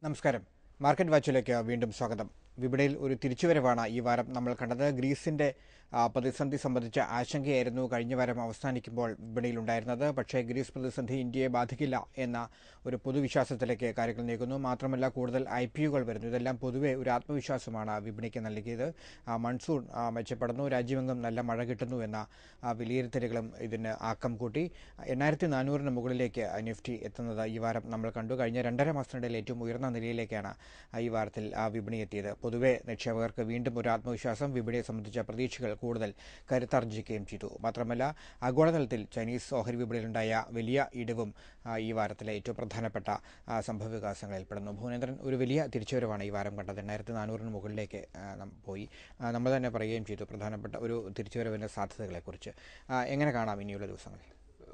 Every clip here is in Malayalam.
നമസ്കാരം. മാർക്കറ്റ് വാച്ചിലേക്ക് വീണ്ടും സ്വാഗതം. വിപണിയിൽ ഒരു തിരിച്ചുവരവാണ് ഈ വാരം നമ്മൾ കണ്ടത്. ഗ്രീസിന്റെ പ്രതിസന്ധി സംബന്ധിച്ച ആശങ്കയായിരുന്നു കഴിഞ്ഞ വാരം അവസാനിക്കുമ്പോൾ വിപണിയിലുണ്ടായിരുന്നത്. പക്ഷേ ഗ്രീസ് പ്രതിസന്ധി ഇന്ത്യയെ ബാധിക്കില്ല എന്ന ഒരു പൊതുവിശ്വാസത്തിലേക്ക് കാര്യങ്ങൾ നീങ്ങുന്നു. മാത്രമല്ല കൂടുതൽ IPOകൾ വരുന്നു. ഇതെല്ലാം പൊതുവെ ഒരു ആത്മവിശ്വാസമാണ് വിപണിക്ക് നൽകിയത്. മൺസൂൺ മെച്ചപ്പെടുന്നു, രാജ്യമെങ്ങും നല്ല മഴ കിട്ടുന്നു എന്ന വിലയിരുത്തലുകളും ഇതിന് ആക്കം കൂട്ടി. 8400 മുകളിലേക്ക് നിഫ്റ്റി എത്തുന്നത് ഈ വാരം നമ്മൾ കണ്ടു. കഴിഞ്ഞ 2.5 മാസത്തിനിടയിൽ ഏറ്റവും ഉയർന്ന നിലയിലേക്കാണ് ഈ വാരത്തിൽ വിപണി എത്തിയത്. പൊതുവെ നിക്ഷേപകർക്ക് വീണ്ടും ഒരു ആത്മവിശ്വാസം, വിപണിയെ സംബന്ധിച്ച പ്രതീക്ഷകൾ കൂടുതൽ കരുത്താർജിക്കുകയും ചെയ്തു. മാത്രമല്ല ആഗോളതലത്തിൽ ചൈനീസ് ഓഹരി വിപണിയിലുണ്ടായ വലിയ ഇടിവും ഈ വാരത്തിലെ ഏറ്റവും പ്രധാനപ്പെട്ട സംഭവവികാസങ്ങളിൽപ്പെടുന്നു. ഭുവനേന്ദ്രൻ, ഒരു വലിയ തിരിച്ചുവരവാണ് ഈ വാരം കണ്ടത്. 8400 മുകളിലേക്ക് പോയി. നമ്മൾ തന്നെ പറയുകയും ചെയ്തു പ്രധാനപ്പെട്ട ഒരു തിരിച്ചുവരവിൻ്റെ സാധ്യതകളെക്കുറിച്ച്. എങ്ങനെ കാണാം ഇനിയുള്ള ദിവസങ്ങളിൽ?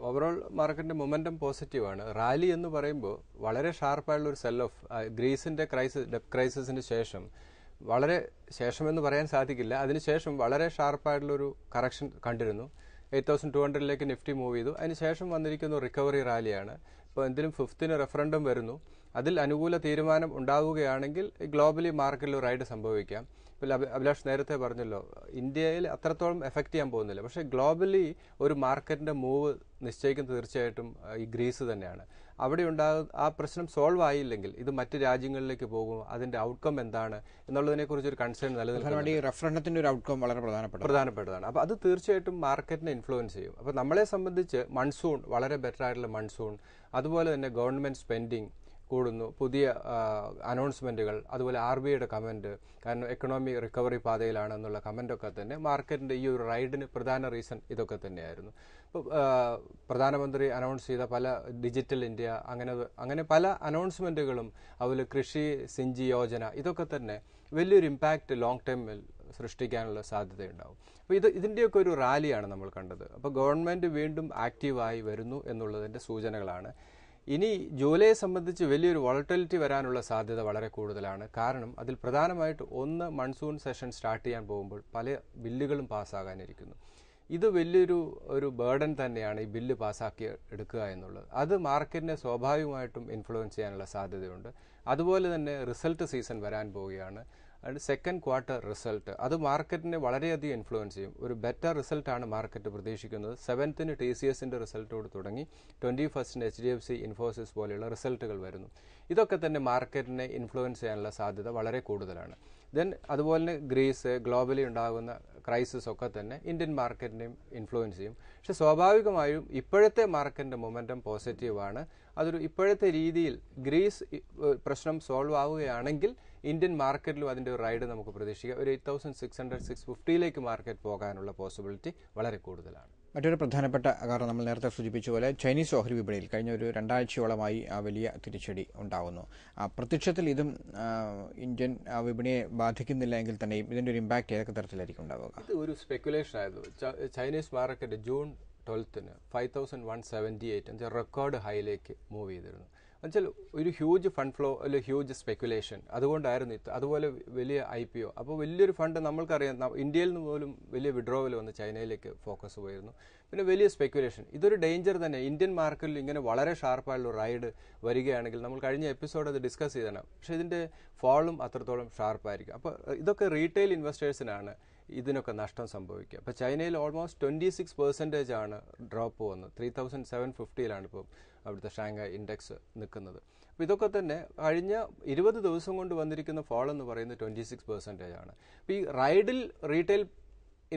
ഓവറോൾ മാർക്കറ്റിന്റെ മൊമെന്റം പോസിറ്റീവാണ്. റാലി എന്ന് പറയുമ്പോൾ വളരെ ഷാർപ്പായുള്ള ഒരു സെൽ ഓഫ് ഗ്രീസിന്റെ ഡെപ്റ്റ് ക്രൈസിസിന് ശേഷം ശേഷമെന്ന് പറയാൻ സാധിക്കില്ല, അതിനുശേഷം വളരെ ഷാർപ്പായിട്ടുള്ളൊരു കറക്ഷൻ കണ്ടിരുന്നു. 8200 നിഫ്റ്റി മൂവ് ചെയ്തു. അതിനുശേഷം വന്നിരിക്കുന്ന റിക്കവറി റാലിയാണ്. ഇപ്പോൾ എന്തിനും 5th റെഫറൻഡം വരുന്നു. അതിൽ അനുകൂല തീരുമാനം ഉണ്ടാവുകയാണെങ്കിൽ ഗ്ലോബലി മാർക്കറ്റിൽ ഒരു റൈഡ് സംഭവിക്കാം. ഇപ്പോൾ അഭിലാഷ് നേരത്തെ പറഞ്ഞല്ലോ, ഇന്ത്യയിൽ അത്രത്തോളം എഫക്റ്റ് ചെയ്യാൻ പോകുന്നില്ല. പക്ഷേ ഗ്ലോബലി ഒരു മാർക്കറ്റിന്റെ മൂവ് നിശ്ചയിക്കുന്നത് തീർച്ചയായിട്ടും ഈ ഗ്രീസ് തന്നെയാണ്. അവിടെ ആ പ്രശ്നം സോൾവ് ആയില്ലെങ്കിൽ ഇത് മറ്റ് രാജ്യങ്ങളിലേക്ക് പോകും. അതിന്റെ ഔട്ട്കം എന്താണ് എന്നുള്ളതിനെക്കുറിച്ച് ഒരു കൺസേൺ നിലനിൽക്കുന്നുണ്ട്. റഫറൻഡത്തിന്റെ ഒരു ഔട്ട്കം വളരെ പ്രധാനപ്പെട്ടതാണ്. അപ്പോൾ അത് തീർച്ചയായിട്ടും മാർക്കറ്റിനെ ഇൻഫ്ലുവൻസ് ചെയ്യും. അപ്പോൾ നമ്മളെ സംബന്ധിച്ച് മൺസൂൺ, വളരെ ബെറ്റർ ആയിട്ടുള്ള മൺസൂൺ, അതുപോലെ തന്നെ ഗവൺമെന്റ് സ്പെൻഡിങ് കൂടുന്നു, പുതിയ അനൗൺസ്മെന്റുകൾ, അതുപോലെ RBIയുടെ കമന്റ്, കാരണം എക്കണോമി റിക്കവറി പാതയിലാണെന്നുള്ള കമന്റൊക്കെ തന്നെ മാർക്കറ്റിന്റെ ഈ ഒരു റൈഡിന് പ്രധാന റീസൺ ഇതൊക്കെ തന്നെയായിരുന്നു. ഇപ്പോൾ പ്രധാനമന്ത്രി അനൗൺസ് ചെയ്ത പല ഡിജിറ്റൽ ഇന്ത്യ, അങ്ങനെ പല അനൗൺസ്മെന്റുകളും, അതുപോലെ കൃഷി സിഞ്ചി യോജന, ഇതൊക്കെ തന്നെ വലിയൊരു ഇമ്പാക്റ്റ് ലോങ് ടൈമിൽ സൃഷ്ടിക്കാനുള്ള സാധ്യതയുണ്ടാവും. അപ്പോൾ ഇതിൻ്റെയൊക്കെ ഒരു റാലിയാണ് നമ്മൾ കണ്ടത്. അപ്പോൾ ഗവൺമെന്റ് വീണ്ടും ആക്റ്റീവായി വരുന്നു എന്നുള്ളതിന്റെ സൂചനകളാണ്. ഇനി ജൂലൈയെ സംബന്ധിച്ച് വലിയൊരു വോളറ്റിലിറ്റി വരാനുള്ള സാധ്യത വളരെ കൂടുതലാണ്. കാരണം അതിൽ പ്രധാനമായിട്ട് ഒന്ന്, മൺസൂൺ സെഷൻ സ്റ്റാർട്ട് ചെയ്യാൻ പോകുമ്പോൾ പല ബില്ലുകളും പാസ്സാകാനിരിക്കുന്നു. ഇത് വലിയൊരു ബേർഡൻ തന്നെയാണ്, ഈ ബില്ല് പാസ്സാക്കി എടുക്കുക എന്നുള്ളത്. അത് മാർക്കറ്റിനെ സ്വാഭാവികമായിട്ടും ഇൻഫ്ലുവൻസ് ചെയ്യാനുള്ള സാധ്യതയുണ്ട്. അതുപോലെ തന്നെ റിസൾട്ട് സീസൺ വരാൻ പോവുകയാണ്. അതിൻ്റെ സെക്കൻഡ് ക്വാർട്ടർ റിസൾട്ട് അത് മാർക്കറ്റിനെ വളരെയധികം ഇൻഫ്ലുവൻസ് ചെയ്യും. ഒരു ബെറ്റർ റിസൾട്ടാണ് മാർക്കറ്റ് പ്രതീക്ഷിക്കുന്നത്. 7th TCSന്റെ റിസൾട്ടോട് തുടങ്ങി 21st HDFC ഇൻഫോസിസ് പോലെയുള്ള റിസൾട്ടുകൾ വരുന്നു. ഇതൊക്കെ തന്നെ മാർക്കറ്റിനെ ഇൻഫ്ലുവൻസ് ചെയ്യാനുള്ള സാധ്യത വളരെ കൂടുതലാണ്. അതുപോലെ തന്നെ ഗ്രീസ്, ഗ്ലോബലി ഉണ്ടാകുന്ന ക്രൈസിസ് ഒക്കെ തന്നെ ഇന്ത്യൻ മാർക്കറ്റിനെയും ഇൻഫ്ലുവൻസ് ചെയ്യും. പക്ഷെ സ്വാഭാവികമായും ഇപ്പോഴത്തെ മാർക്കറ്റിന്റെ മൊമെന്റം പോസിറ്റീവാണ്. ഇപ്പോഴത്തെ രീതിയിൽ ഗ്രീസ് പ്രശ്നം സോൾവ് ആവുകയാണെങ്കിൽ ഇന്ത്യൻ മാർക്കറ്റിലും അതിന്റെ ഒരു റൈഡ് നമുക്ക് പ്രതീക്ഷിക്കാം. ഒരു 8600-650 മാർക്കറ്റ് പോകാനുള്ള പോസിബിലിറ്റി വളരെ കൂടുതലാണ്. മറ്റൊരു പ്രധാനപ്പെട്ട കാരണം നമ്മൾ നേരത്തെ സൂചിപ്പിച്ച പോലെ ചൈനീസ് ഓഹരി വിപണിയിൽ കഴിഞ്ഞ ഒരു 2 ആഴ്ചയോളമായി വലിയ തിരിച്ചടി ഉണ്ടാകുന്നു. പ്രത്യക്ഷത്തിൽ ഇതും ഇന്ത്യൻ വിപണിയെ ബാധിക്കുന്നില്ല എങ്കിൽ തന്നെയും ഇതിന്റെ ഒരു ഇമ്പാക്ട് ഏതൊക്കെ തരത്തിലായിരിക്കും ഉണ്ടാവുക? ഇത് ഒരു സ്പെക്കുലേഷൻ ആയിരുന്നു. ചൈനീസ് മാർക്കറ്റ് ജൂൺ 12 5178 റെക്കോർഡ് ഹൈയിലേക്ക് മൂവ് ചെയ്തിരുന്നു. എന്നുവെച്ചാൽ ഒരു ഹ്യൂജ് ഫണ്ട് ഫ്ലോ, അല്ലെങ്കിൽ ഹ്യൂജ് സ്പെക്കുലേഷൻ, അതുകൊണ്ടായിരുന്നു അതുപോലെ വലിയ IPO. അപ്പോൾ വലിയൊരു ഫണ്ട്, നമ്മൾക്കറിയാം ഇന്ത്യയിൽ നിന്ന് പോലും വലിയ വിഡ്രോവൽ വന്ന് ചൈനയിലേക്ക് ഫോക്കസ് പോയിരുന്നു. പിന്നെ വലിയ സ്പെക്കുലേഷൻ, ഇതൊരു ഡേഞ്ചർ തന്നെ. ഇന്ത്യൻ മാർക്കറ്റിൽ ഇങ്ങനെ വളരെ ഷാർപ്പായുള്ള റൈഡ് വരികയാണെങ്കിൽ, നമ്മൾ കഴിഞ്ഞ എപ്പിസോഡ് അത് ഡിസ്കസ് ചെയ്തതാണ്, പക്ഷേ ഇതിന്റെ ഫോളും അത്രത്തോളം ഷാർപ്പായിരിക്കും. അപ്പോൾ ഇതൊക്കെ റീറ്റെയിൽ ഇൻവെസ്റ്റേഴ്സിനാണ് ഇതിനൊക്കെ നഷ്ടം സംഭവിക്കുക. അപ്പോൾ ചൈനയിൽ ഓൾമോസ്റ്റ് 26% ആണ് ഡ്രോപ്പ് വന്നത്. 3750 ഇപ്പോൾ അവിടുത്തെ ഷാങ്ഹായ് ഇൻഡെക്സ് നിൽക്കുന്നത്. അപ്പോൾ ഇതൊക്കെ തന്നെ കഴിഞ്ഞ 20 ദിവസം കൊണ്ട് വന്നിരിക്കുന്ന ഫോൾ എന്ന് പറയുന്നത് 26% ആണ്. അപ്പോൾ ഈ റൈഡിൽ റീറ്റെയിൽ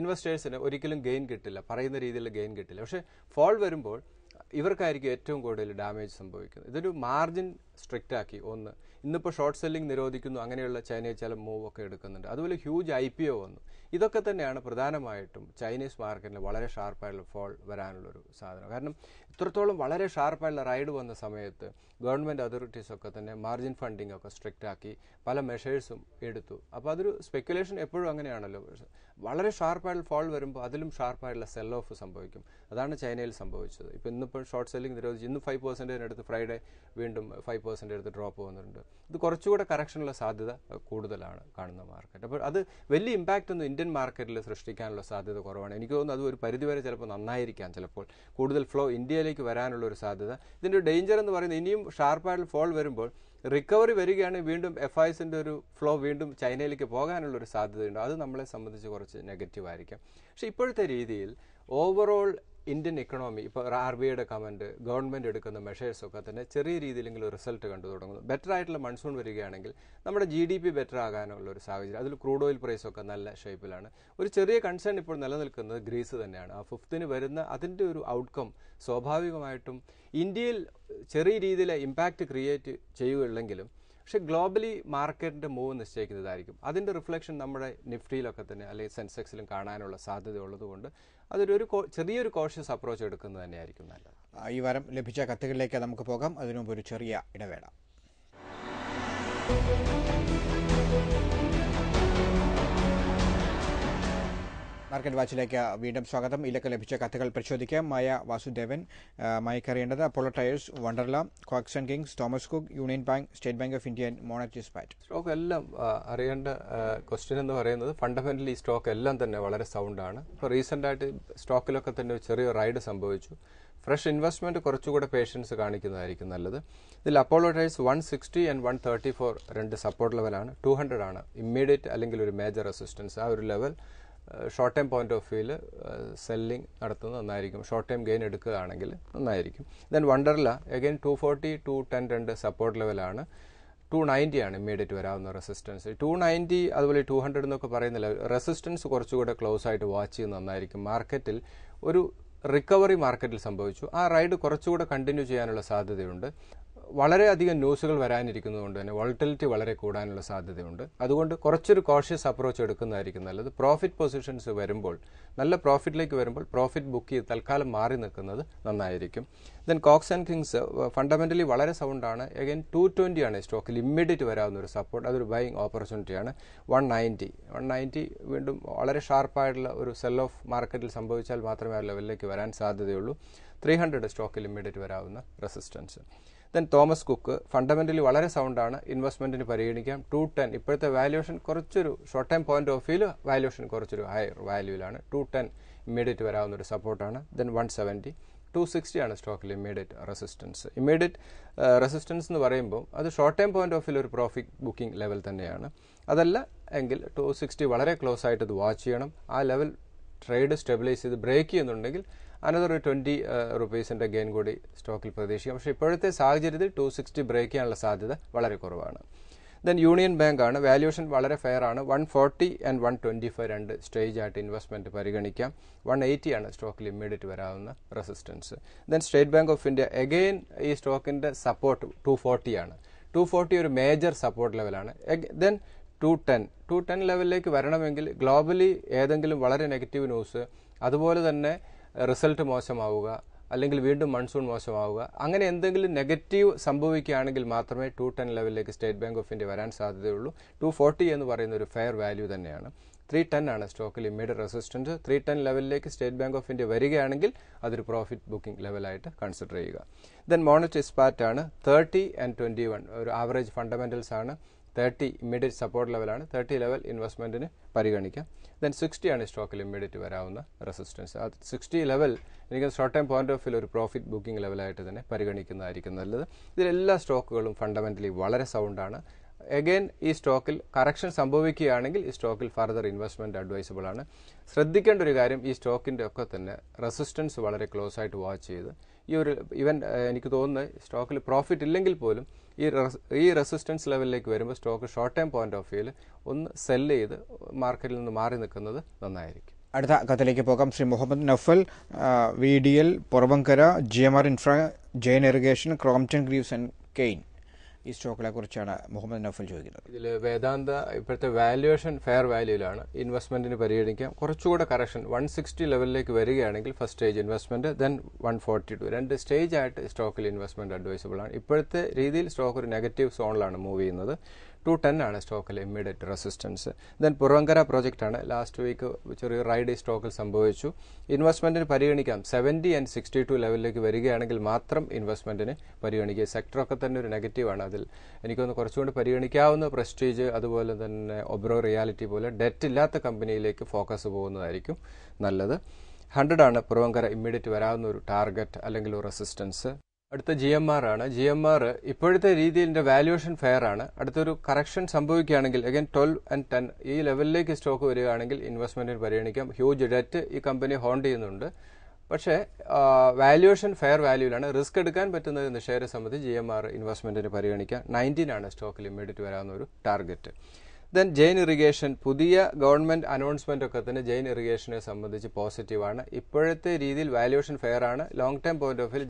ഇൻവെസ്റ്റേഴ്സിന് ഒരിക്കലും ഗെയിൻ കിട്ടില്ല, പറയുന്ന രീതിയിൽ ഗെയിൻ കിട്ടില്ല. പക്ഷേ ഫോൾ വരുമ്പോൾ ഇവർക്കായിരിക്കും ഏറ്റവും കൂടുതൽ ഡാമേജ് സംഭവിക്കുന്നത്. ഇതൊരു മാർജിൻ സ്ട്രിക്റ്റ് ആക്കി. ഇന്നിപ്പോൾ ഷോർട്ട് സെല്ലിംഗ് നിരോധിക്കുന്നു, അങ്ങനെയുള്ള ചൈനയിൽ ചില മൂവ് ഒക്കെ എടുക്കുന്നുണ്ട്. അതുപോലെ ഹ്യൂജ് IPO വന്നു. ഇതൊക്കെ തന്നെയാണ് പ്രധാനമായിട്ടും ചൈനീസ് മാർക്കറ്റിൽ വളരെ ഷാർപ്പായിട്ടുള്ള ഫോൾ വരാനുള്ളൊരു സാധനം. കാരണം ഇത്രത്തോളം വളരെ ഷാർപ്പായിട്ടുള്ള റൈഡ് വന്ന സമയത്ത് ഗവൺമെൻറ് അതോറിറ്റീസൊക്കെ തന്നെ മാർജിൻ ഫണ്ടിങ് ഒക്കെ സ്ട്രിക്റ്റ് ആക്കി പല മെഷേഴ്സും എടുത്തു. അപ്പോൾ അതൊരു സ്പെക്കുലേഷൻ എപ്പോഴും അങ്ങനെയാണല്ലോ. വളരെ ഷാർപ്പായിട്ടുള്ള ഫോൾ വരുമ്പോൾ അതിലും ഷാർപ്പായിട്ടുള്ള സെൽ ഓഫ് സംഭവിക്കും. അതാണ് ചൈനയിൽ സംഭവിച്ചത്. ഇപ്പോൾ ഇന്നിപ്പോൾ ഷോർട്ട് സെല്ലിംഗ് നിരോധിച്ച് ഇന്ന് 5% എടുത്ത് ഫ്രൈഡേ വീണ്ടും 5% എടുത്ത് ഡ്രോപ്പ് വന്നിട്ടുണ്ട്. ഇത് കുറച്ചുകൂടെ കറക്ഷനുള്ള സാധ്യത കൂടുതലാണ് കാണുന്ന മാർക്കറ്റ്. അപ്പോൾ അത് വലിയ ഇമ്പാക്റ്റ് ഒന്നും ഇന്ത്യൻ മാർക്കറ്റിൽ സൃഷ്ടിക്കാനുള്ള സാധ്യത കുറവാണ്. എനിക്ക് തോന്നുന്നു അത് ഒരു പരിധിവരെ ചിലപ്പോൾ നന്നായിരിക്കാം. ചിലപ്പോൾ കൂടുതൽ ഫ്ലോ ഇന്ത്യയിലേക്ക് വരാനുള്ള ഒരു സാധ്യത. ഇതിൻ്റെ ഡേഞ്ചർ എന്ന് പറയുന്നത് ഇനിയും ഷാർപ്പായിട്ട് ഫോൾ വരുമ്പോൾ റിക്കവറി വരികയാണെങ്കിൽ വീണ്ടും FISന്റെ ഒരു ഫ്ലോ വീണ്ടും ചൈനയിലേക്ക് പോകാനുള്ളൊരു സാധ്യതയുണ്ട്. അത് നമ്മളെ സംബന്ധിച്ച് കുറച്ച് നെഗറ്റീവ് ആയിരിക്കും. പക്ഷേ ഇപ്പോഴത്തെ രീതിയിൽ ഓവറോൾ ഇന്ത്യൻ ഇക്കണോമി, ഇപ്പോൾ RBIയുടെ കമൻറ്റ്, ഗവൺമെൻറ് എടുക്കുന്ന മെഷേഴ്സൊക്കെ തന്നെ ചെറിയ രീതിയിലെങ്കിലും റിസൾട്ട് കണ്ടു തുടങ്ങുന്നു. ബെറ്റർ ആയിട്ടുള്ള മൺസൂൺ വരികയാണെങ്കിൽ നമ്മുടെ GDP ബെറ്റർ ആകാനുള്ള ഒരു സാഹചര്യം. അതിൽ ക്രൂഡ് ഓയിൽ പ്രൈസൊക്കെ നല്ല ഷേപ്പിലാണ്. ഒരു ചെറിയ കൺസേൺ ഇപ്പോൾ നിലനിൽക്കുന്നത് ഗ്രീസ് തന്നെയാണ്. ആ 5th വരുന്ന അതിൻ്റെ ഒരു ഔട്ട്കം സ്വാഭാവികമായിട്ടും ഇന്ത്യയിൽ ചെറിയ രീതിയിലെ ഇമ്പാക്റ്റ് ക്രിയേറ്റ് ചെയ്യുകയുള്ളെങ്കിലും പക്ഷേ ഗ്ലോബലി മാർക്കറ്റിൻ്റെ മൂവ് നിശ്ചയിക്കുന്നതായിരിക്കും. അതിൻ്റെ റിഫ്ലക്ഷൻ നമ്മുടെ നിഫ്റ്റിയിലൊക്കെ തന്നെ അല്ലെങ്കിൽ സെൻസെക്സിലും കാണാനുള്ള സാധ്യത ഉള്ളതുകൊണ്ട് അതൊരു ചെറിയൊരു കോഷ്യസ് അപ്രോച്ച് എടുക്കുന്നത് തന്നെയായിരിക്കും നല്ലത്. ഈ വാരം ലഭിച്ച കത്തുകളിലേക്ക് നമുക്ക് പോകാം. അതിനുമുമ്പ് ഒരു ചെറിയ ഇടവേള. മാർക്കറ്റ് വാച്ചിലേക്ക് വീണ്ടും സ്വാഗതം. ഇതിലേക്ക് ലഭിച്ച കത്തുകൾ പരിശോധിക്കാം. മായ വാസുദേവൻ, മായ്ക്ക് അറിയേണ്ടത് Apollo Tyres, Wonderla, Cox and Kings, Thomas Cook, Union Bank, State Bank of India, മോണറ്റ് സ്പാറ്റ്. സ്റ്റോക്ക് എല്ലാം അറിയേണ്ട ക്വസ്റ്റ്യൻ എന്ന് പറയുന്നത് ഫണ്ടമെന്റലി സ്റ്റോക്ക് എല്ലാം തന്നെ വളരെ സൗണ്ടാണ്. ഇപ്പോൾ റീസെൻ്റായിട്ട് സ്റ്റോക്കിലൊക്കെ തന്നെ ഒരു ചെറിയ റൈഡ് സംഭവിച്ചു. ഫ്രഷ് ഇൻവെസ്റ്റ്മെൻറ്റ് കുറച്ചുകൂടെ പേഷ്യൻസ് കാണിക്കുന്നതായിരിക്കും നല്ലത്. ഇതിൽ അപ്പോളോ ടയേഴ്സ് 160 and 134 രണ്ട് സപ്പോർട്ട് ലെവലാണ്. 200 ആണ് ഇമ്മീഡിയറ്റ് അല്ലെങ്കിൽ ഒരു മേജർ റെസിസ്റ്റൻസ്. ആ ഒരു level short time point of വ്യൂവിൽ സെല്ലിംഗ് നടത്തുന്നത് നന്നായിരിക്കും. ഷോർട്ട് ടൈം ഗെയിൻ എടുക്കുകയാണെങ്കിൽ നന്നായിരിക്കും. ദെൻ വണ്ടർല അഗൈൻ 240, 210 രണ്ട് സപ്പോർട്ട് ലെവലാണ്. 290 ആണ് ഇമ്മീഡിയറ്റ് വരാവുന്ന റെസിസ്റ്റൻസ്. 290 അതുപോലെ 200 എന്നൊക്കെ പറയുന്നില്ല, റെസിസ്റ്റൻസ് കുറച്ചുകൂടെ ക്ലോസ് ആയിട്ട് വാച്ച് ചെയ്യുന്നത് നന്നായിരിക്കും. മാർക്കറ്റിൽ ഒരു റിക്കവറി മാർക്കറ്റിൽ സംഭവിച്ചു. ആ റൈഡ് കുറച്ചുകൂടെ കണ്ടിന്യൂ ചെയ്യാനുള്ള സാധ്യതയുണ്ട്. വളരെയധികം ന്യൂസുകൾ വരാനിരിക്കുന്നതുകൊണ്ട് തന്നെ വോളറ്റിലിറ്റി വളരെ കൂടാനുള്ള സാധ്യതയുണ്ട്. അതുകൊണ്ട് കുറച്ചൊരു കോഷ്യസ് അപ്രോച്ച് എടുക്കുന്നതായിരിക്കും നല്ലത്. പ്രോഫിറ്റ് പൊസിഷൻസ് വരുമ്പോൾ, നല്ല പ്രോഫിറ്റിലേക്ക് വരുമ്പോൾ പ്രോഫിറ്റ് ബുക്ക് ചെയ്ത് തൽക്കാലം മാറി നിൽക്കുന്നത് നന്നായിരിക്കും. Then Cox and Kings fundamentally വളരെ സൗണ്ടാണ്. അഗൈൻ 220 ആണ് സ്റ്റോക്കിൽ ഇമ്മീഡിയറ്റ് വരാവുന്ന ഒരു സപ്പോർട്ട്. അതൊരു ബൈയിങ് ഓപ്പർച്യൂണിറ്റിയാണ്. 190 വീണ്ടും വളരെ ഷാർപ്പായിട്ടുള്ള ഒരു സെൽ ഓഫ് മാർക്കറ്റിൽ സംഭവിച്ചാൽ മാത്രമേ ആ ലെവലിലേക്ക് വരാൻ സാധ്യതയുള്ളൂ. 300 സ്റ്റോക്കിൽ ഇമ്മീഡിയറ്റ് വരാവുന്ന resistance. Then Thomas cook fundamentally വളരെ സൗണ്ടാണ്. ഇൻവെസ്റ്റ്മെന്റിന് പരിഗണിക്കാം. 210 ഇപ്പോഴത്തെ വാല്യുവേഷൻ കുറച്ചൊരു ഷോർട്ട് ടൈം പോയിന്റ് ഓഫ് വ്യൂവിൽ വാല്യുവേഷൻ കുറച്ചൊരു ഹയർ വാല്യൂവിലാണ്. 210 ഇമ്മീഡിയറ്റ് വരാവുന്ന ഒരു സപ്പോർട്ടാണ്. ദെൻ 170, 260 ആണ് സ്റ്റോക്കിൽ ഇമ്മീഡിയറ്റ് റെസിസ്റ്റൻസ്. ഇമ്മീഡിയറ്റ് റെസിസ്റ്റൻസ് എന്ന് പറയുമ്പോൾ അത് short time point of view ഒരു പ്രോഫിറ്റ് ബുക്കിംഗ് ലെവൽ തന്നെയാണ്. അതല്ല എങ്കിൽ 260 വളരെ ക്ലോസ് ആയിട്ട് ഇത് വാച്ച് ചെയ്യണം. ആ ലെവൽ ട്രേഡ് സ്റ്റെബിലൈസ് ചെയ്ത് ബ്രേക്ക് ചെയ്യുന്നുണ്ടെങ്കിൽ അനദർ 20 റുപ്പീസിൻ്റെ ഗെയിൻ കൂടി സ്റ്റോക്കിൽ പ്രതീക്ഷിക്കാം. പക്ഷേ ഇപ്പോഴത്തെ സാഹചര്യത്തിൽ 260 ബ്രേക്ക് ചെയ്യാനുള്ള സാധ്യത വളരെ കുറവാണ്. ദെൻ യൂണിയൻ ബാങ്ക് ആണ്. വാല്യുവേഷൻ വളരെ ഫെയർ ആണ്. 140 and 125 രണ്ട് സ്റ്റേജ് ആയിട്ട് ഇൻവെസ്റ്റ്മെന്റ് പരിഗണിക്കാം. 180 ആണ് സ്റ്റോക്കിൽ ഇമ്മീഡിയറ്റ് വരാവുന്ന resistance. Then state Bank of India again ഈ സ്റ്റോക്കിന്റെ സപ്പോർട്ട് 240 ആണ്. 240 ഒരു മേജർ സപ്പോർട്ട് ലെവലാണ്. ദെൻ 210 ലെവലിലേക്ക് വരണമെങ്കിൽ ഗ്ലോബലി ഏതെങ്കിലും വളരെ നെഗറ്റീവ് ന്യൂസ്, അതുപോലെ തന്നെ റിസൾട്ട് മോശമാവുക, അല്ലെങ്കിൽ വീണ്ടും മൺസൂൺ മോശമാവുക, അങ്ങനെ എന്തെങ്കിലും നെഗറ്റീവ് സംഭവിക്കുകയാണെങ്കിൽ മാത്രമേ 210 ലെവലിലേക്ക് സ്റ്റേറ്റ് ബാങ്ക് ഓഫ് ഇന്ത്യ വരാൻ സാധ്യതയുള്ളൂ. 240 എന്ന് പറയുന്ന ഒരു ഫെയർ വാല്യൂ തന്നെയാണ്. 310 ആണ് സ്റ്റോക്കിൽ ഇമ്മീഡിയറ്റ് റെസിസ്റ്റൻസ്. 310 ലെവലിലേക്ക് സ്റ്റേറ്റ് ബാങ്ക് ഓഫ് ഇന്ത്യ വരികയാണെങ്കിൽ അതൊരു പ്രോഫിറ്റ് ബുക്കിംഗ് ലെവലായിട്ട് കൺസിഡർ ചെയ്യുക. ദെൻ മോണറ്റ് സ്പാറ്റ് ആണ്. 30 and 21 ഒരു ആവറേജ് ഫണ്ടമെന്റൽസ് ആണ്. 30 ഇമ്മീഡിയറ്റ് സപ്പോർട്ട് ലെവലാണ്. 30 ലെവൽ ഇൻവെസ്റ്റ്മെന്റിന് പരിഗണിക്കാം. ദെൻ 60 ആണ് സ്റ്റോക്കിൽ ഇമ്മീഡിയറ്റ് വരാവുന്ന റെസിസ്റ്റൻസ്. അത് 60 ലെവൽ എനിക്ക് short time point of view ഒരു പ്രോഫിറ്റ് ബുക്കിംഗ് ലെവലായിട്ട് തന്നെ പരിഗണിക്കുന്നതായിരിക്കും നല്ലത്. ഇതിലെല്ലാ സ്റ്റോക്കുകളും ഫണ്ടമെന്റലി വളരെ സൗണ്ടാണ്. അഗൈൻ ഈ സ്റ്റോക്കിൽ കറക്ഷൻ സംഭവിക്കുകയാണെങ്കിൽ ഈ സ്റ്റോക്കിൽ ഫർദർ ഇൻവെസ്റ്റ്മെന്റ് അഡ്വൈസബിൾ ആണ്. ശ്രദ്ധിക്കേണ്ട ഒരു കാര്യം, ഈ സ്റ്റോക്കിന്റെ ഒക്കെ തന്നെ റെസിസ്റ്റൻസ് വളരെ ക്ലോസ് ആയിട്ട് വാച്ച് ചെയ്ത് ഈ ഒരു ഈവൻ എനിക്ക് തോന്നുന്നത് സ്റ്റോക്കിൽ പ്രോഫിറ്റ് ഇല്ലെങ്കിൽ പോലും ഈ റെസിസ്റ്റൻസ് ലെവലിലേക്ക് വരുമ്പോൾ stock short time point of വ്യൂവിൽ ഒന്ന് സെല്ല് ചെയ്ത് മാർക്കറ്റിൽ നിന്ന് മാറി നിൽക്കുന്നത് നന്നായിരിക്കും. അടുത്ത കത്തിലേക്ക് പോകാം. Shri Muhammad Nafal, VDL, Puravankara, GMR infra, Jain irrigation, Crompton Greaves and Cairn, ഈ സ്റ്റോക്കുകളെ കുറിച്ചാണ് മുഹമ്മദ് നഫൽ ചോദിക്കുന്നത്. ഇതിൽ വേദാന്ത ഇപ്പോഴത്തെ വാല്യുവേഷൻ ഫെയർ വാല്യൂയിലാണ്. ഇൻവെസ്റ്റ്മെന്റിന് പരിഗണിക്കാം. കുറച്ചുകൂടെ കറക്ഷൻ 160 ലെവലിലേക്ക് വരികയാണെങ്കിൽ ഫസ്റ്റ് സ്റ്റേജ് ഇൻവെസ്റ്റ്മെന്റ്, ദെൻ 142 രണ്ട് സ്റ്റേജ് ആയിട്ട് സ്റ്റോക്കിൽ ഇൻവെസ്റ്റ്മെന്റ് അഡ്വൈസബിൾ ആണ്. ഇപ്പോഴത്തെ രീതിയിൽ സ്റ്റോക്ക് ഒരു നെഗറ്റീവ് സോണിലാണ് മൂവ് ചെയ്യുന്നത്. 210 ആണ് സ്റ്റോക്കിൽ immediate resistance. Then Puravankara project ആണ്. ലാസ്റ്റ് വീക്ക് ചെറിയ റൈഡ് ഈ സ്റ്റോക്കിൽ സംഭവിച്ചു. ഇൻവെസ്റ്റ്മെന്റിന് പരിഗണിക്കാം. 70 and 62 ലെവലിലേക്ക് വരികയാണെങ്കിൽ മാത്രം ഇൻവെസ്റ്റ്മെന്റിന് പരിഗണിക്കുക. സെക്ടറൊക്കെ തന്നെ ഒരു നെഗറ്റീവാണ്. അതിൽ എനിക്കൊന്ന് കുറച്ചുകൂടി പരിഗണിക്കാവുന്ന പ്രസ്റ്റീജ് അതുപോലെ തന്നെ ഒബ്രോ റിയാലിറ്റി പോലെ ഡെറ്റ് ഇല്ലാത്ത കമ്പനിയിലേക്ക് ഫോക്കസ് പോകുന്നതായിരിക്കും നല്ലത്. 100 ആണ് പുറവങ്കര ഇമ്മീഡിയറ്റ് വരാവുന്ന ഒരു ടാർഗറ്റ് അല്ലെങ്കിൽ ഒരു റെസിസ്റ്റൻസ്. അടുത്ത GMR ആണ്. GMR ഇപ്പോഴത്തെ രീതിയിൽ വാല്യുവേഷൻ ഫെയർ ആണ്. അടുത്തൊരു കറക്ഷൻ സംഭവിക്കുകയാണെങ്കിൽ അഗൈൻ 12 and 10 ഈ ലെവലിലേക്ക് സ്റ്റോക്ക് വരികയാണെങ്കിൽ ഇൻവെസ്റ്റ്മെന്റിന് പരിഗണിക്കാം. ഹ്യൂജ് ഡെറ്റ് ഈ കമ്പനി ഹോൾഡ് ചെയ്യുന്നുണ്ട്. പക്ഷേ വാല്യുവേഷൻ ഫെയർ വാല്യൂവിലാണ്. റിസ്ക് എടുക്കാൻ പറ്റുന്നത് നിക്ഷേപകരെ സംബന്ധിച്ച് GMR ഇൻവെസ്റ്റ്മെന്റിന് പരിഗണിക്കാം. 19 ആണ് സ്റ്റോക്കിൽ ഇമ്മീഡിയറ്റ് വരാവുന്ന ഒരു ടാർഗറ്റ്. ദെൻ ജെയിൻ ഇറിഗേഷൻ പുതിയ ഗവൺമെന്റ് അനൗൺസ്മെന്റ് ഒക്കെ തന്നെ ജെയിൻ ഇറിഗേഷനെ സംബന്ധിച്ച് പോസിറ്റീവാണ്. ഇപ്പോഴത്തെ രീതിയിൽ വാല്യുവേഷൻ ഫെയർ ആണ്. Long term point of view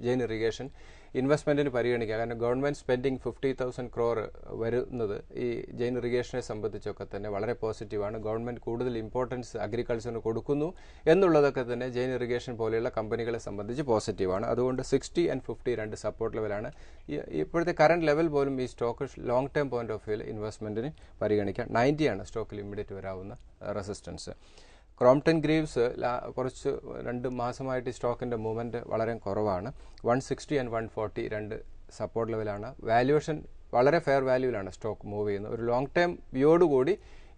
Jain irrigation ഇൻവെസ്റ്റ്മെന്റിന് പരിഗണിക്കുക. കാരണം ഗവൺമെന്റ് സ്പെൻഡിങ് 50,000 crore വരുന്നത് ഈ ജെയിൻ ഇറിഗേഷനെ സംബന്ധിച്ചൊക്കെ തന്നെ വളരെ പോസിറ്റീവാണ്. ഗവൺമെന്റ് കൂടുതൽ ഇമ്പോർട്ടൻസ് അഗ്രികൾച്ചറിന് കൊടുക്കുന്നു എന്നുള്ളതൊക്കെ തന്നെ ജെയിൻ ഇറിഗേഷൻ പോലെയുള്ള കമ്പനികളെ സംബന്ധിച്ച് പോസിറ്റീവാണ്. അതുകൊണ്ട് 60 and 50 രണ്ട് സപ്പോർട്ട് ലെവലാണ്. ഇപ്പോഴത്തെ കറന്റ് ലെവൽ പോലും ഈ stock long term point of view ഇൻവെസ്റ്റ്മെന്റിന് പരിഗണിക്കാം. 90 ആണ് സ്റ്റോക്കിൽ ഇമ്മീഡിയറ്റ് വരാവുന്ന റെസിസ്റ്റൻസ്. ക്രോംപ്ടൺ ഗ്രീവ്സ് കുറച്ച് 2 മാസമായിട്ട് സ്റ്റോക്കിന്റെ മൂവ്മെന്റ് വളരെ കുറവാണ്. 160 and 140 രണ്ട് സപ്പോർട്ട് ലെവലാണ്. വാല്യുവേഷൻ വളരെ ഫെയർ വാല്യൂവിലാണ് സ്റ്റോക്ക് മൂവ് ചെയ്യുന്നത്. ഒരു ലോങ് ടേം വ്യൂയോടുകൂടി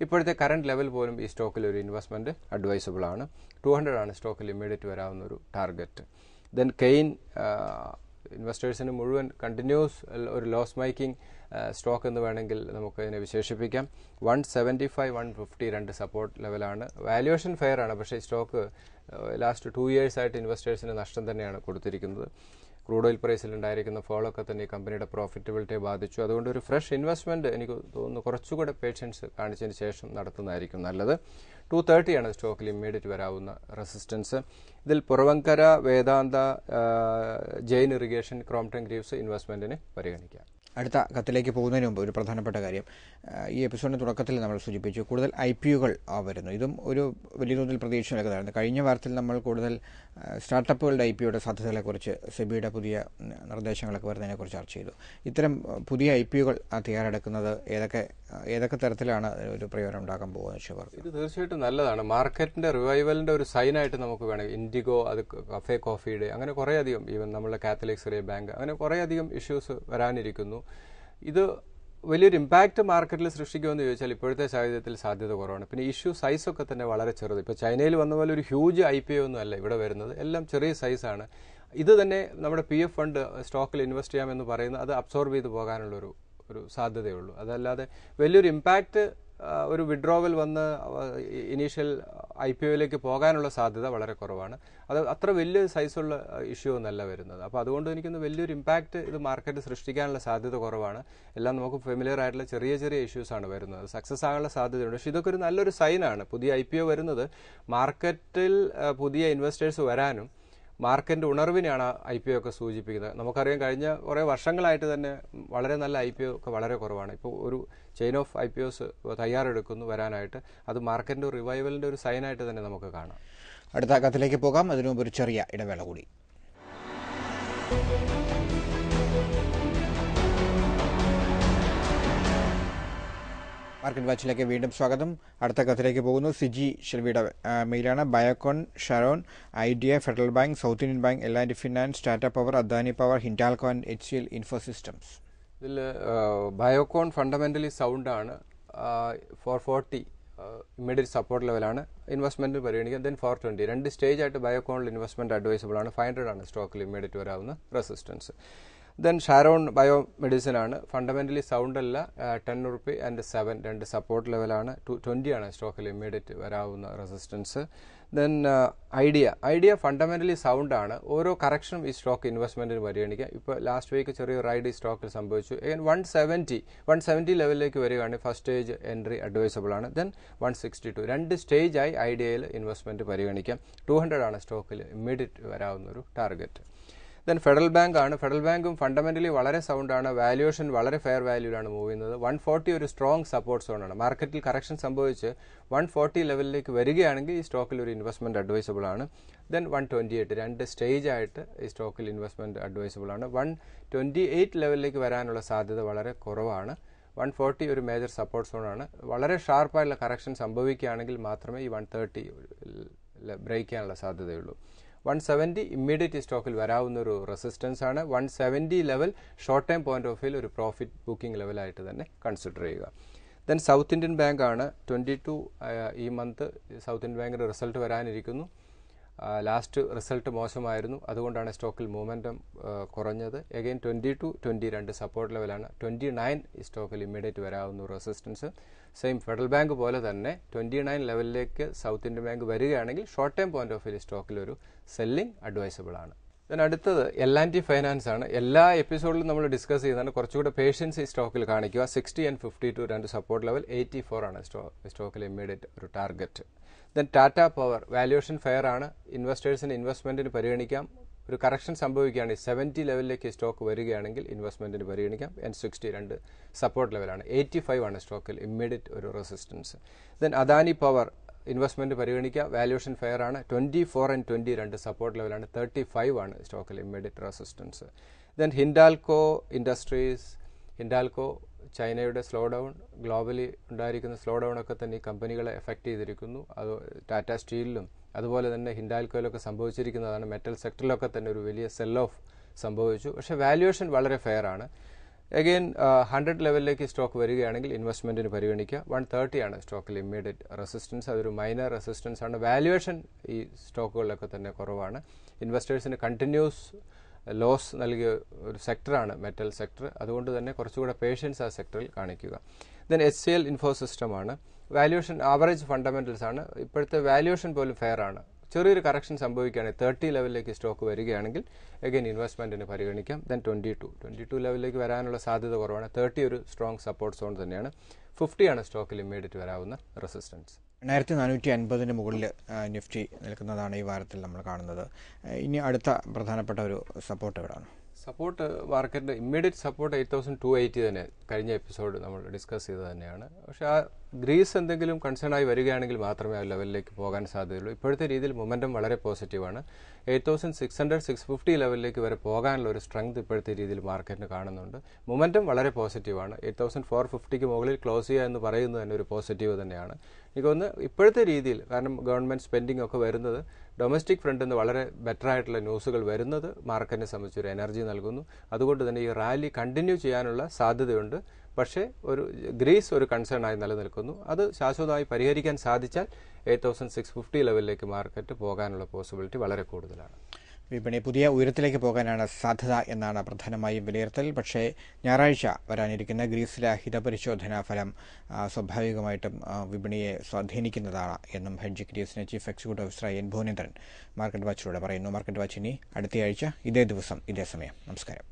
ഇപ്പോഴത്തെ കറന്റ് ലെവൽ പോലും ഈ സ്റ്റോക്കിൽ ഒരു ഇൻവെസ്റ്റ്മെന്റ് അഡ്വൈസബിൾ ആണ്. 200 ആണ് സ്റ്റോക്കിൽ ഇമ്മീഡിയറ്റ് വരാവുന്ന ഒരു ടാർഗറ്റ്. ദെൻ കെയിൻ ഇൻവെസ്റ്റേഴ്സിന് മുഴുവൻ കണ്ടിന്യൂസ് ഒരു ലോസ് മേക്കിംഗ് സ്റ്റോക്ക് എന്ന് വേണമെങ്കിൽ നമുക്ക് ഇതിനെ വിശേഷിപ്പിക്കാം. 175 150 രണ്ട് സപ്പോർട്ട് ലെവലാണ്. വാല്യുവേഷൻ ഫെയർ ആണ്. പക്ഷേ സ്റ്റോക്ക് ലാസ്റ്റ് 2 years ആയിട്ട് ഇൻവെസ്റ്റേഴ്സിന് നഷ്ടം തന്നെയാണ് കൊടുത്തിരിക്കുന്നത്. ക്രൂഡ് ഓയിൽ പ്രൈസിൽ ഉണ്ടായിരിക്കുന്ന ഫോളൊക്കെ തന്നെ ഈ കമ്പനിയുടെ പ്രോഫിറ്റബിലിറ്റിയെ ബാധിച്ചു. അതുകൊണ്ട് ഒരു ഫ്രഷ് ഇൻവെസ്റ്റ്മെന്റ് എനിക്ക് തോന്നുന്നു കുറച്ചുകൂടെ പേഷ്യൻസ് കാണിച്ചതിന് ശേഷം നടത്തുന്നതായിരിക്കും നല്ലത്. 230 ആണ് സ്റ്റോക്കിൽ ഇമ്മീഡിയറ്റ് വരാവുന്ന റെസിസ്റ്റൻസ്. ഇതിൽ പുറവങ്കര, വേദാന്ത, ജെയിൻ ഇറിഗേഷൻ, ക്രോംപ്ടൺ ഗ്രീവ്സ് ഇൻവെസ്റ്റ്മെന്റിന് പരിഗണിക്കാം. അടുത്ത കത്തിലേക്ക് പോകുന്നതിന് മുമ്പ് ഒരു പ്രധാനപ്പെട്ട കാര്യം, ഈ എപ്പിസോഡിൻ്റെ തുടക്കത്തിൽ നമ്മൾ സൂചിപ്പിച്ചു കൂടുതൽ IPOകൾ വരുന്നു. ഇതും ഒരു വലിയ തോതിൽ പ്രതീക്ഷ നൽകുന്നതായിരുന്നു. കഴിഞ്ഞ വാരത്തിൽ നമ്മൾ കൂടുതൽ സ്റ്റാർട്ടപ്പുകളുടെ IPOയുടെ സാധ്യതകളെക്കുറിച്ച് സെബിയുടെ പുതിയ നിർദ്ദേശങ്ങളൊക്കെ വരുന്നതിനെക്കുറിച്ച് ചർച്ച ചെയ്തു. ഇത്തരം പുതിയ IPOകൾ തയ്യാറെടുക്കുന്നത് ഏതൊക്കെ തരത്തിലാണ് ഒരു പ്രയോജനം ഉണ്ടാക്കാൻ പോകുന്നത്? ഇത് തീർച്ചയായിട്ടും നല്ലതാണ്. മാർക്കറ്റിന്റെ റിവൈവലിന്റെ ഒരു സൈനായിട്ട് നമുക്ക് വേണം. ഇൻഡിഗോ, അത് കഫേ കോഫി ഡേ, അങ്ങനെ കുറേയധികം, ഈവൻ നമ്മളുടെ കാത്തലിക് സിറിയ ബാങ്ക്, അങ്ങനെ കുറേയധികം ഇഷ്യൂസ് വരാനിരിക്കുന്നു. ഇത് വലിയൊരു ഇമ്പാക്റ്റ് മാർക്കറ്റിൽ സൃഷ്ടിക്കുമെന്ന് ചോദിച്ചാൽ ഇപ്പോഴത്തെ സാഹചര്യത്തിൽ സാധ്യത കുറവാണ്. പിന്നെ ഇഷ്യൂ സൈസൊക്കെ തന്നെ വളരെ ചെറുത്. ഇപ്പോൾ ചൈനയിൽ വന്ന പോലെ ഒരു ഹ്യൂജ് IPO ഒന്നും അല്ല ഇവിടെ വരുന്നത്. എല്ലാം ചെറിയ സൈസാണ്. ഇത് തന്നെ നമ്മുടെ PF ഫണ്ട് സ്റ്റോക്കിൽ ഇൻവെസ്റ്റ് ചെയ്യാമെന്ന് പറയുന്നത് അത് അബ്സോർബ് ചെയ്ത് പോകാനുള്ളൊരു സാധ്യതയുള്ളൂ. അതല്ലാതെ വലിയൊരു ഇമ്പാക്റ്റ് ഒരു വിഡ്രോവൽ വന്ന് ഇനീഷ്യൽ IPOയിലേക്ക് പോകാനുള്ള സാധ്യത വളരെ കുറവാണ്. അത് അത്ര വലിയ സൈസുള്ള ഇഷ്യൂ ഒന്നല്ല വരുന്നത്. അപ്പോൾ അതുകൊണ്ട് എനിക്കൊന്ന് വലിയൊരു ഇമ്പാക്റ്റ് ഇത് മാർക്കറ്റ് സൃഷ്ടിക്കാനുള്ള സാധ്യത കുറവാണ്. എല്ലാം നമുക്ക് ഫെമിലിയർ ആയിട്ടുള്ള ചെറിയ ചെറിയ ഇഷ്യൂസാണ് വരുന്നത്. സക്സസ് ആകാനുള്ള സാധ്യതയുണ്ട്. പക്ഷേ ഇതൊക്കെ ഒരു നല്ലൊരു സൈനാണ്. പുതിയ IPO വരുന്നത് മാർക്കറ്റിൽ പുതിയ ഇൻവെസ്റ്റേഴ്സ് വരാനും മാർക്കറ്റിന്റെ ഉണർവിനെയാണ് IPO ഒക്കെ സൂചിപ്പിക്കുന്നത്. നമുക്കറിയാം കഴിഞ്ഞ കുറേ വർഷങ്ങളായിട്ട് തന്നെ വളരെ നല്ല IPO ഒക്കെ വളരെ കുറവാണ്. ഇപ്പോൾ ഒരു ചെയിൻ ഓഫ് IPOs തയ്യാറെടുക്കുന്നു വരാനായിട്ട്. അത് മാർക്കറ്റിന്റെ റിവൈവലിന്റെ ഒരു സൈനായിട്ട് തന്നെ നമുക്ക് കാണാം. അടുത്ത കത്തിലേക്ക് പോകാം. അതിനു മുമ്പ് ഒരു ചെറിയ ഇടവേള കൂടി. മാർക്കറ്റ് വാച്ചിലേക്ക് വീണ്ടും സ്വാഗതം. അടുത്ത കത്തിലേക്ക് പോകുന്നു. സിജി ഷെൽവിയുടെ മെയിലാണ്. Biocon, Sharon, Idea, Federal bank, South Indian bank, L&T finance, Tata power, Adani power, Hindalco and HCL Infosystems. ഇതിൽ ബയോകോൺ ഫണ്ടമെന്റലി സൗണ്ട് ആണ്. 440 ഇമ്മീഡിയറ്റ് സപ്പോർട്ട് ലെവലാണ്. ഇൻവെസ്റ്റ്മെന്റ് പരിഗണിക്കുക. ദെൻ 420 രണ്ട് സ്റ്റേജ് ആയിട്ട് ബയോകോണിൽ ഇൻവെസ്റ്റ്മെന്റ് അഡ്വൈസബിൾ ആണ്. 500 ആണ് സ്റ്റോക്കിൽ ഇമ്മീഡിയറ്റ് വരാവുന്ന resistance. Then Sharon bio medicine ആണ്. ഫണ്ടമെന്റലി സൗണ്ട് അല്ല. 10 rupee and 7 രണ്ട് സപ്പോർട്ട് ലെവലാണ്. 220 ആണ് സ്റ്റോക്കിൽ ഇമ്മീഡിയറ്റ് വരാവുന്ന resistance. Then idea fundamentally sound ആണ്. ഓരോ കറക്ഷനും ഈ സ്റ്റോക്ക് ഇൻവെസ്റ്റ്മെന്റിന് പരിഗണിക്കുക. ഇപ്പോൾ ലാസ്റ്റ് വീക്ക് ചെറിയ റൈഡ് ഈ സ്റ്റോക്കിൽ സംഭവിച്ചു. 170 ലെവലിലേക്ക് വരികയാണെങ്കിൽ ഫസ്റ്റ് സ്റ്റേജ് എൻട്രി അഡ്വൈസബിൾ ആണ്. ദെൻ 162 രണ്ട് സ്റ്റേജായി ഐഡിയയിൽ ഇൻവെസ്റ്റ്മെന്റ് പരിഗണിക്കാം. 200 ആണ് സ്റ്റോക്കിൽ ഇമ്മീഡിയറ്റ് വരാവുന്ന ഒരു ടാർഗറ്റ്. ദെൻ ഫെഡറൽ ബാങ്ക് ആണ്. ഫെഡറൽ ബാങ്കും ഫണ്ടമെന്റലി വളരെ സൗണ്ടാണ്. വാല്യുവേഷൻ വളരെ ഫെയർ വാല്യൂലാണ് മൂവ് ചെയ്യുന്നത്. 140 ഒരു സ്ട്രോങ് സപ്പോർട്ട് സോണാണ്. മാർക്കറ്റിൽ കറക്ഷൻ സംഭവിച്ച് 140 ലെവലിലേക്ക് വരികയാണെങ്കിൽ ഈ സ്റ്റോക്കിൽ ഒരു ഇൻവെസ്റ്റ്മെന്റ് അഡ്വൈസബിൾ ആണ്. ദെൻ 128 രണ്ട് സ്റ്റേജ് ആയിട്ട് ഈ സ്റ്റോക്കിൽ ഇൻവെസ്റ്റ്മെന്റ് അഡ്വൈസബിൾ ആണ്. 128 ലെവലിലേക്ക് വരാനുള്ള സാധ്യത വളരെ കുറവാണ്. 140 ഒരു മേജർ സപ്പോർട്ട് സോണാണ്. വളരെ ഷാർപ്പായിട്ടുള്ള കറക്ഷൻ സംഭവിക്കുകയാണെങ്കിൽ മാത്രമേ ഈ 130 ബ്രേക്ക് ചെയ്യാനുള്ള സാധ്യതയുള്ളൂ. 170 ഇമ്മീഡിയറ്റ് സ്റ്റോക്കിൽ വരാവുന്ന ഒരു റെസിസ്റ്റൻസ് ആണ്. 170 level short time point of വ്യൂവിൽ ഒരു പ്രോഫിറ്റ് ബുക്കിംഗ് ലെവലായിട്ട് തന്നെ കൺസിഡർ ചെയ്യുക. ദെൻ സൗത്ത് ഇന്ത്യൻ ബാങ്ക് ആണ് 22 ഈ മന്ത് സൗത്ത് ഇന്ത്യൻ ബാങ്കിൻ്റെ റിസൾട്ട് വരാനിരിക്കുന്നു. ലാസ്റ്റ് റിസൾട്ട് മോശമായിരുന്നു, അതുകൊണ്ടാണ് സ്റ്റോക്കിൽ മൂവ്മെൻറ്റം കുറഞ്ഞത്. എഗെയിൻ 22 സപ്പോർട്ട് ലെവലാണ്. 29 ഈ സ്റ്റോക്കിൽ ഇമ്മീഡിയറ്റ് വരാവുന്ന റെസിസ്റ്റൻസ്. സെയിം ഫെഡറൽ ബാങ്ക് പോലെ തന്നെ 29 ലെവലിലേക്ക് സൗത്ത് ഇന്ത്യൻ ബാങ്ക് വരികയാണെങ്കിൽ short time point of view സ്റ്റോക്കിൽ ഒരു സെല്ലിംഗ് അഡ്വൈസബിൾ ആണ്. ദെൻ അടുത്തത് L&T ഫൈനാൻസ് ആണ്. എല്ലാ എപ്പിസോഡിലും നമ്മൾ ഡിസ്കസ് ചെയ്യുന്നതാണ്. കുറച്ചുകൂടെ പേഷ്യൻസ് ഈ സ്റ്റോക്കിൽ കാണിക്കുക. 60 and 52 രണ്ട് സപ്പോർട്ട് ലെവൽ. 84 ആണ് സ്റ്റോക്കിൽ ഇമ്മീഡിയറ്റ് ഒരു target. Then Tata power valuation fair ആണ്. ഇൻവെസ്റ്റേഴ്സിന് ഇൻവെസ്റ്റ്മെന്റിന് പരിഗണിക്കാം. ഒരു കറക്ഷൻ സംഭവിക്കുകയാണെങ്കിൽ 70 ലെവലിലേക്ക് സ്റ്റോക്ക് വരികയാണെങ്കിൽ ഇൻവെസ്റ്റ്മെന്റിന് പരിഗണിക്കാം. N60 രണ്ട് സപ്പോർട്ട് ലെവലാണ്. 85 ആണ് സ്റ്റോക്കിൽ ഇമ്മീഡിയറ്റ് ഒരു resistance. Then Adani power investment പരിഗണിക്കുക. വാല്യുവേഷൻ ഫെയർ ആണ്. 24 and 20 രണ്ട് സപ്പോർട്ട് ലെവലാണ്. 35 ആണ് സ്റ്റോക്കിൽ immediate resistance. Then Hindalco industries. Hindalco ചൈനയുടെ സ്ലോ ഡൗൺ, ഗ്ലോബലി ഉണ്ടായിരിക്കുന്ന സ്ലോ ഡൗൺ ഒക്കെ തന്നെ ഈ കമ്പനികളെ എഫക്റ്റ് ചെയ്തിരിക്കുന്നു. അത് ടാറ്റ സ്റ്റീലിലും അതുപോലെ തന്നെ ഹിൻഡാൽക്കോയിലൊക്കെ സംഭവിച്ചിരിക്കുന്നതാണ്. മെറ്റൽ സെക്ടറിലൊക്കെ തന്നെ ഒരു വലിയ സെൽ ഓഫ് സംഭവിച്ചു. പക്ഷേ വാല്യുവേഷൻ വളരെ ഫെയർ ആണ്. അഗെയിൻ 100 ലെവലിലേക്ക് സ്റ്റോക്ക് വരികയാണെങ്കിൽ ഇൻവെസ്റ്റ്മെന്റിന് പരിഗണിക്കുക. 130 ആണ് സ്റ്റോക്കിൽ ഇമ്മീഡിയറ്റ് റെസിസ്റ്റൻസ്. അതൊരു മൈനർ റെസിസ്റ്റൻസ് ആണ്. വാല്യുവേഷൻ ഈ സ്റ്റോക്കുകളിലൊക്കെ തന്നെ കുറവാണ്. ഇൻവെസ്റ്റേഴ്സിന് കണ്ടിന്യൂസ് ലോസ് നൽകിയ ഒരു സെക്ടറാണ് മെറ്റൽ സെക്ടർ. അതുകൊണ്ട് തന്നെ കുറച്ചുകൂടെ പേഷ്യൻസ് ആ സെക്ടറിൽ കാണിക്കുക. ദെൻ HCL ഇൻഫോസിസ്റ്റം ആണ്. വാല്യുവേഷൻ ആവറേജ് ഫണ്ടമെന്റൽസ് ആണ്. ഇപ്പോഴത്തെ വാല്യുവേഷൻ പോലും ഫെയർ ആണ്. ചെറിയൊരു കറക്ഷൻ സംഭവിക്കുകയാണെങ്കിൽ 30 ലെവലിലേക്ക് സ്റ്റോക്ക് വരികയാണെങ്കിൽ അഗൈൻ ഇൻവെസ്റ്റ്മെന്റിന് പരിഗണിക്കാം. ദെൻ 22 ലെവലിലേക്ക് വരാനുള്ള സാധ്യത കുറവാണ്. 30 ഒരു സ്ട്രോങ് സപ്പോർട്ട് സോൺ തന്നെയാണ്. 50 ആണ് സ്റ്റോക്കിൽ ഇമ്മീഡിയറ്റ് വരാവുന്ന റെസിസ്റ്റൻസ്. 1450 മുകളിൽ നിഫ്റ്റി നിൽക്കുന്നതാണ് ഈ വാരത്തിൽ നമ്മൾ കാണുന്നത്. ഇനി അടുത്ത പ്രധാനപ്പെട്ട ഒരു സപ്പോർട്ട് എവിടെയാണ്? സപ്പോർട്ട് മാർക്കറ്റിന്റെ ഇമ്മീഡിയറ്റ് സപ്പോർട്ട് 8280 തന്നെ കഴിഞ്ഞ എപ്പിസോഡ് നമ്മൾ ഡിസ്കസ് ചെയ്തത് തന്നെയാണ്. പക്ഷെ ആ ഗ്രീസ് എന്തെങ്കിലും കൺസേൺ ആയി വരികയാണെങ്കിൽ മാത്രമേ ആ ലെവലിലേക്ക് പോകാൻ സാധ്യതയുള്ളൂ. ഇപ്പോഴത്തെ രീതിയിൽ മൊമെന്റം വളരെ പോസിറ്റീവാണ്. 8600-650 ലെവലിലേക്ക് വരെ പോകാനുള്ള ഒരു സ്ട്രെങ്ത് ഇപ്പോഴത്തെ രീതിയിൽ മാർക്കറ്റിന് കാണുന്നുണ്ട്. മൊമെന്റം വളരെ പോസിറ്റീവാണ്. 8450 മുകളിൽ ക്ലോസ് ചെയ്യുക എന്ന് പറയുന്നത് തന്നെ ഒരു പോസിറ്റീവ് തന്നെയാണ്. എനിക്കൊന്ന് ഇപ്പോഴത്തെ രീതിയിൽ, കാരണം ഗവൺമെന്റ് സ്പെൻഡിംഗ് ഒക്കെ വരുന്നത് ഡൊമസ്റ്റിക് ഫ്രണ്ടിൽ നിന്ന് വളരെ ബെറ്റർ ആയിട്ടുള്ള ന്യൂസുകൾ വരുന്നത് മാർക്കറ്റിനെ സംബന്ധിച്ചൊരു എനർജി നൽകുന്നു. അതുകൊണ്ട് തന്നെ ഈ റാലി കണ്ടിന്യൂ ചെയ്യാനുള്ള സാധ്യതയുണ്ട്. പക്ഷേ ഒരു ഗ്രീസ് ഒരു കൺസേൺ ആയി നിലനിൽക്കുന്നു. അത് ശാശ്വതമായി പരിഹരിക്കാൻ സാധിച്ചാൽ 8650 ലെവലിലേക്ക് മാർക്കറ്റ് പോകാനുള്ള പോസിബിലിറ്റി വളരെ കൂടുതലാണ്. വിപണി പുതിയ ഉയരത്തിലേക്ക് പോകാനാണ് സാധ്യത എന്നാണ് പ്രധാനമായും വിലയിരുത്തൽ. പക്ഷേ ഞായറാഴ്ച വരാനിരിക്കുന്ന ഗ്രീസിലെ ഹിതപരിശോധനാ ഫലം സ്വാഭാവികമായിട്ടും വിപണിയെ സ്വാധീനിക്കുന്നതാണ് എന്നും ഹെഡ്ജ് ഗ്രീസിന് chief executive officer N Bhuvanendran market വാച്ചിലൂടെ പറയുന്നു. മാർക്കറ്റ് വാച്ച് ഇനി അടുത്തയാഴ്ച ഇതേ ദിവസം ഇതേ സമയം. നമസ്കാരം.